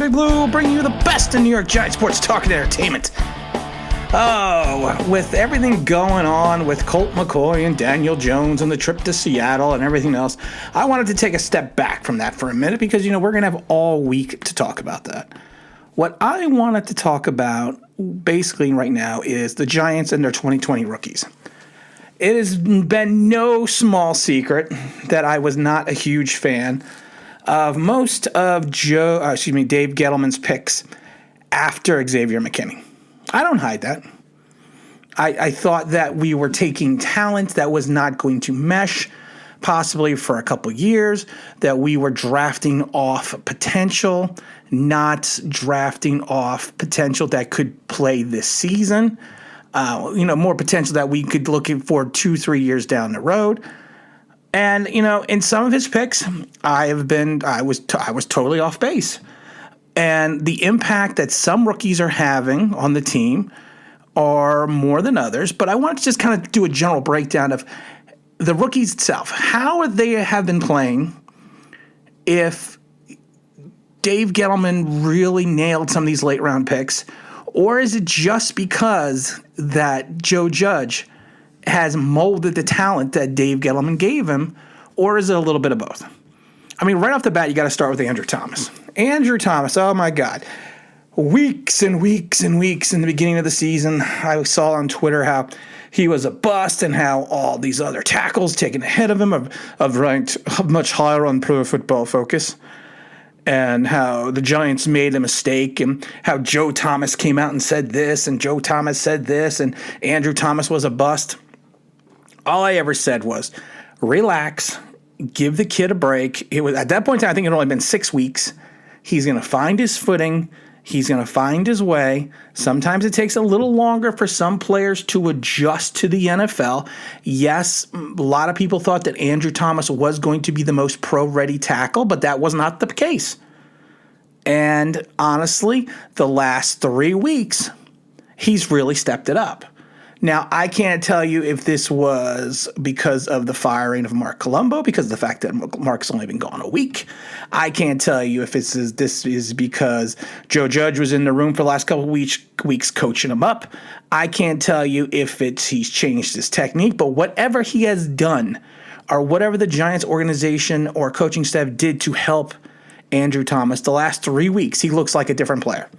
Big Blue, bringing you the best in New York Giants sports talk and entertainment. Oh, with everything going on with Colt McCoy and Daniel Jones and the trip to Seattle and everything else, I wanted to take a step back from that for a minute because, we're going to have all week to talk about that. What I wanted to talk about basically right now is the Giants and their 2020 rookies. It has been no small secret that I was not a huge fan of most of Dave Gettleman's picks after Xavier Mckinney. I don't hide that. I thought that we were taking talent that was not going to mesh possibly for a couple years, that we were drafting off potential, not drafting off potential that could play this season. More potential that we could look for 2-3 years down the road. And, in some of his picks, I was totally off base. And the impact that some rookies are having on the team are more than others. But I want to just kind of do a general breakdown of the rookies itself. How they have been playing if Dave Gettleman really nailed some of these late round picks? Or is it just because that Joe Judge has molded the talent that Dave Gettleman gave him? Or is it a little bit of both? Right off the bat, you got to start with Andrew Thomas. Andrew Thomas, oh my God. Weeks and weeks and weeks in the beginning of the season, I saw on Twitter how he was a bust and how all these other tackles taken ahead of him have ranked much higher on Pro Football Focus, and how the Giants made a mistake, and how Joe Thomas came out and said this, and Joe Thomas said this, and Andrew Thomas was a bust. All I ever said was, relax, give the kid a break. It was at that point in time, I think it had only been 6 weeks. He's going to find his footing. He's going to find his way. Sometimes it takes a little longer for some players to adjust to the NFL. Yes, a lot of people thought that Andrew Thomas was going to be the most pro-ready tackle, but that was not the case. And honestly, the last 3 weeks, he's really stepped it up. Now, I can't tell you if this was because of the firing of Mark Colombo, because of the fact that Mark's only been gone a week. I can't tell you if this is because Joe Judge was in the room for the last couple of weeks coaching him up. I can't tell you if he's changed his technique, but whatever he has done, or whatever the Giants organization or coaching staff did to help Andrew Thomas the last 3 weeks, he looks like a different player.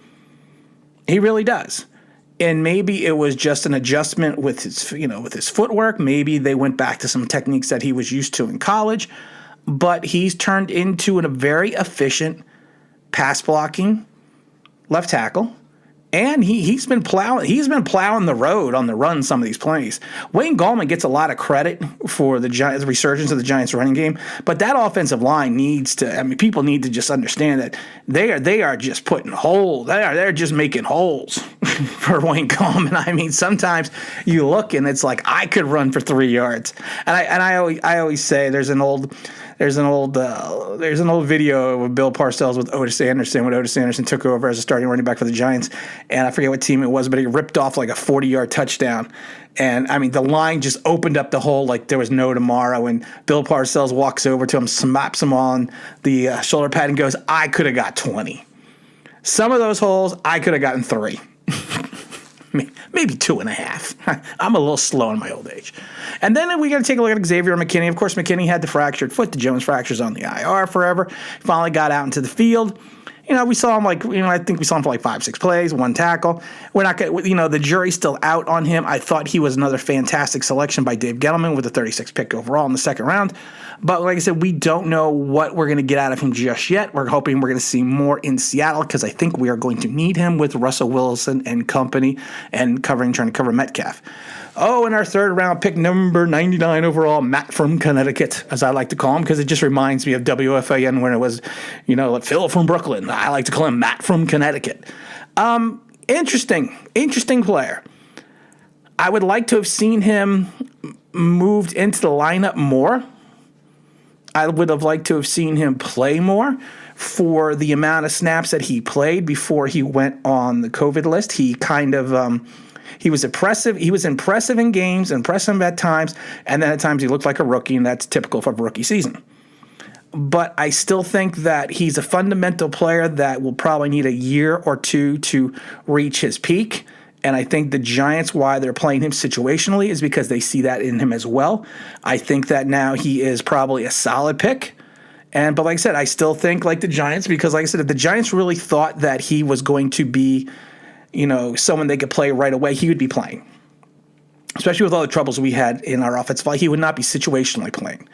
He really does. And maybe it was just an adjustment with his footwork. Maybe they went back to some techniques that he was used to in college. But he's turned into a very efficient pass blocking left tackle. And he's been plowing the road on the run some of these plays. Wayne Gallman gets a lot of credit for the resurgence of the Giants running game, but that offensive line people need to just understand that they are just putting holes. They're just making holes for Wayne Gallman. Sometimes you look and it's like, I could run for 3 yards. And I always say there's an old video of Bill Parcells with Otis Anderson when Otis Anderson took over as a starting running back for the Giants. And I forget what team it was, but he ripped off like a 40-yard touchdown. And, the line just opened up the hole like there was no tomorrow. And Bill Parcells walks over to him, slaps him on the shoulder pad and goes, I could have got 20. Some of those holes, I could have gotten 3. Maybe 2.5. I'm a little slow in my old age. And then we got to take a look at Xavier Mckinney. Of course, McKinney had the fractured foot. The Jones fracture's on the IR forever. Finally got out into the field. We saw him I think we saw him for 5-6 plays, 1 tackle. We're not going the jury's still out on him. I thought he was another fantastic selection by Dave Gettleman with the 36th pick overall in the second round. But like I said, we don't know what we're going to get out of him just yet. We're hoping we're going to see more in Seattle because I think we are going to need him with Russell Wilson and company and trying to cover Metcalf. Oh, and our third round pick, number 99 overall, Matt from Connecticut, as I like to call him, because it just reminds me of WFAN when it was, Phil from Brooklyn. I like to call him Matt from Connecticut. Interesting player. I would like to have seen him moved into the lineup more. I would have liked to have seen him play more for the amount of snaps that he played before he went on the COVID list. He kind of he was impressive. He was impressive in games, impressive at times, and then at times he looked like a rookie, and that's typical for a rookie season. but I still think that he's a fundamental player that will probably need a year or two to reach his peak. And I think the Giants, why they're playing him situationally, is because they see that in him as well. I think that now he is probably a solid pick. But like I said, I still think like the Giants, because like I said, if the Giants really thought that he was going to be, someone they could play right away, he would be playing. Especially with all the troubles we had in our offensive line, he would not be situationally playing.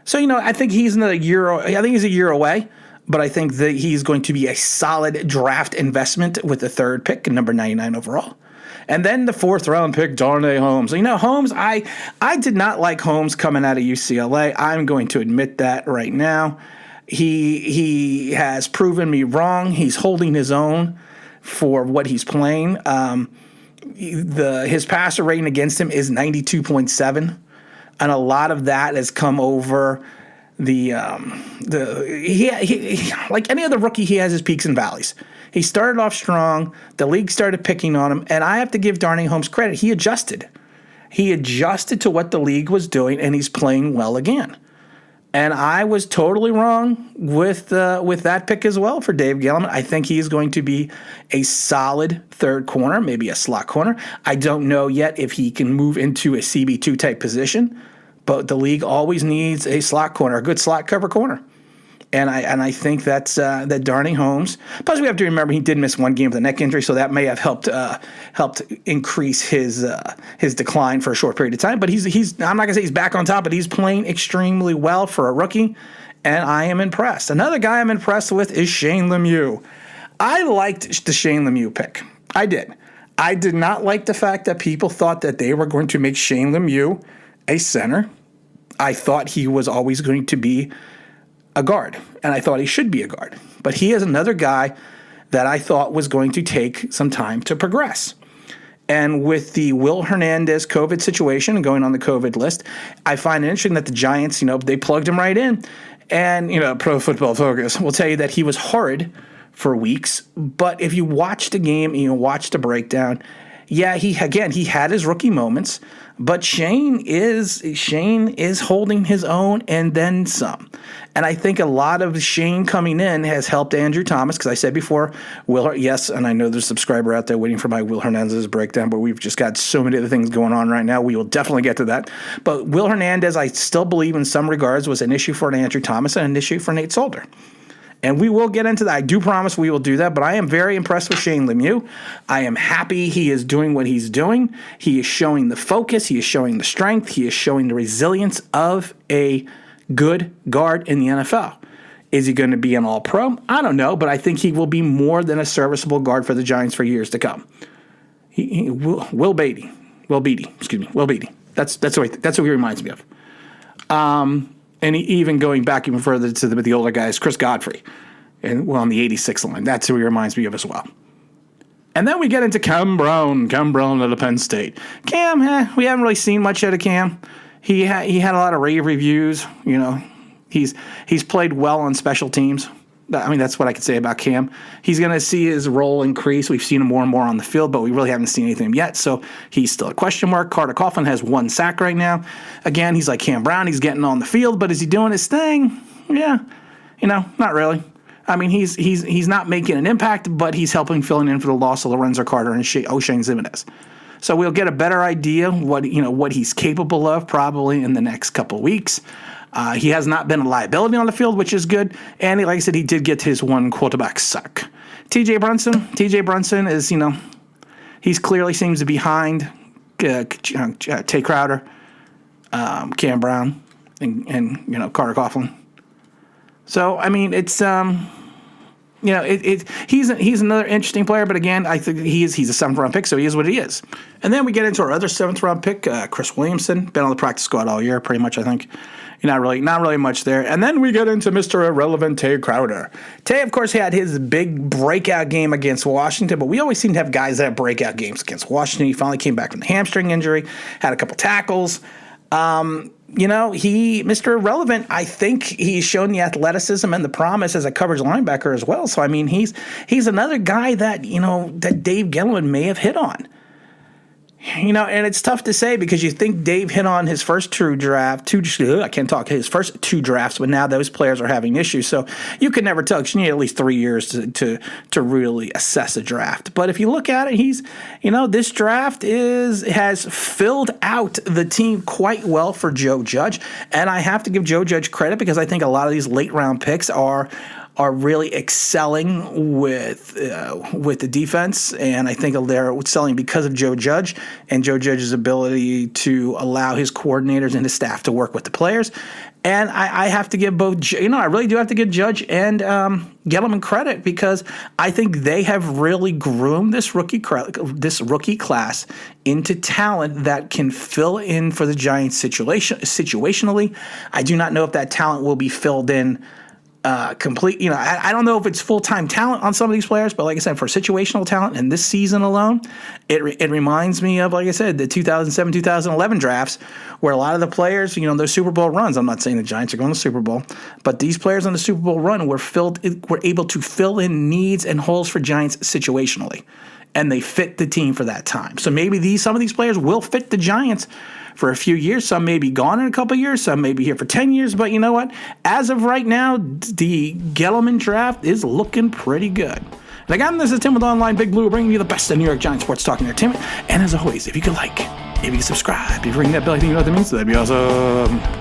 So, I think he's another year. I think he's a year away, but I think that he's going to be a solid draft investment with the third pick, number 99 overall. And then the fourth round pick, Darnay Holmes. Holmes, I did not like Holmes coming out of UCLA. I'm going to admit that right now. He has proven me wrong. He's holding his own for what he's playing. His passer rating against him is 92.7. And a lot of that has come over he like any other rookie, he has his peaks and valleys. He started off strong. The league started picking on him, and I have to give Darnay Holmes credit. He adjusted. He adjusted to what the league was doing, and he's playing well again. And I was totally wrong with that pick as well for Dave Gettleman. I think he's going to be a solid third corner, maybe a slot corner. I don't know yet if he can move into a CB2 type position, but the league always needs a slot corner, a good slot cover corner. And I think that's that Darnay Holmes. Plus, we have to remember he did miss one game with a neck injury, so that may have helped increase his decline for a short period of time. But he's I'm not gonna say he's back on top, but he's playing extremely well for a rookie, and I am impressed. Another guy I'm impressed with is Shane Lemieux. I liked the Shane Lemieux pick. I did. I did not like the fact that people thought that they were going to make Shane Lemieux a center. I thought he was always going to be a guard, and I thought he should be a guard. But he is another guy that I thought was going to take some time to progress. And with the Will Hernandez COVID situation going on the COVID list, I find it interesting that the Giants, they plugged him right in. And, Pro Football Focus will tell you that he was horrid for weeks. But if you watch the game and you watch the breakdown, yeah, he had his rookie moments, but Shane is holding his own and then some. And I think a lot of Shane coming in has helped Andrew Thomas, because I said before, yes, and I know there's a subscriber out there waiting for my Will Hernandez breakdown, but we've just got so many other things going on right now. We will definitely get to that. But Will Hernandez, I still believe in some regards, was an issue for Andrew Thomas and an issue for Nate Solder. And we will get into that. I do promise we will do that, but I am very impressed with Shane Lemieux. I am happy he is doing what he's doing. He is showing the focus. He is showing the strength. He is showing the resilience of a good guard in the NFL. Is he going to be an all-pro? I don't know, but I think he will be more than a serviceable guard for the Giants for years to come. Will Beatty. That's what he reminds me of. And even going back even further to the older guys, Chris Godfrey, on the 86 line. That's who he reminds me of as well. And then we get into Kem Brown out of Penn State. Cam, we haven't really seen much out of Cam. He had a lot of rave reviews. He's played well on special teams. I mean, that's what I could say about Cam. He's going to see his role increase. We've seen him more and more on the field, but we really haven't seen anything yet. So he's still a question mark. Carter Coughlin has 1 sack right now. Again, he's like Kem Brown. He's getting on the field, but is he doing his thing? Yeah, not really. I mean, he's not making an impact, but he's helping filling in for the loss of Lorenzo Carter and O'Shane Zimenez. So we'll get a better idea what he's capable of probably in the next couple of weeks. He has not been a liability on the field, which is good. And like I said, he did get his 1 quarterback sack. TJ Brunson is, he's clearly seems to be behind Tay Crowder, Kem Brown, and Carter Coughlin. So, I mean, it's, he's another interesting player, but again, I think he's a 7th-round pick, so he is what he is. And then we get into our other 7th-round pick, Chris Williamson, been on the practice squad all year, pretty much, I think. Not really much there. And then we get into Mr. Irrelevant Tay Crowder. Tay, of course, had his big breakout game against Washington, but we always seem to have guys that have breakout games against Washington. He finally came back from the hamstring injury, had a couple tackles. Mr. Irrelevant, I think he's shown the athleticism and the promise as a coverage linebacker as well. So, I mean, he's another guy that, that Dave Gettleman may have hit on. And it's tough to say because you think Dave hit on his first his first two drafts, but now those players are having issues. So you could never tell because you need at least 3 years to really assess a draft. But if you look at it, this draft has filled out the team quite well for Joe Judge. And I have to give Joe Judge credit because I think a lot of these late round picks are really excelling with the defense, and I think they're excelling because of Joe Judge and Joe Judge's ability to allow his coordinators and his staff to work with the players. And I have to give I really do have to give Judge and Gettleman credit because I think they have really groomed this rookie class into talent that can fill in for the Giants situationally. I do not know if that talent will be filled in complete. I don't know if it's full-time talent on some of these players, but like I said, for situational talent in this season alone, it reminds me of, like I said, the 2007, 2011 drafts where a lot of the players, those Super Bowl runs, I'm not saying the Giants are going to the Super Bowl, but these players on the Super Bowl run were able to fill in needs and holes for Giants situationally, and they fit the team for that time. So maybe some of these players will fit the Giants for a few years. Some may be gone in a couple of years. Some may be here for 10 years. But you know what? As of right now, the Gettleman draft is looking pretty good. And again, this is Tim with Online Big Blue, bringing you the best of New York Giants sports talk and entertainment. And as always, if you could subscribe, if you ring that bell, I think you know what that means. So that'd be awesome.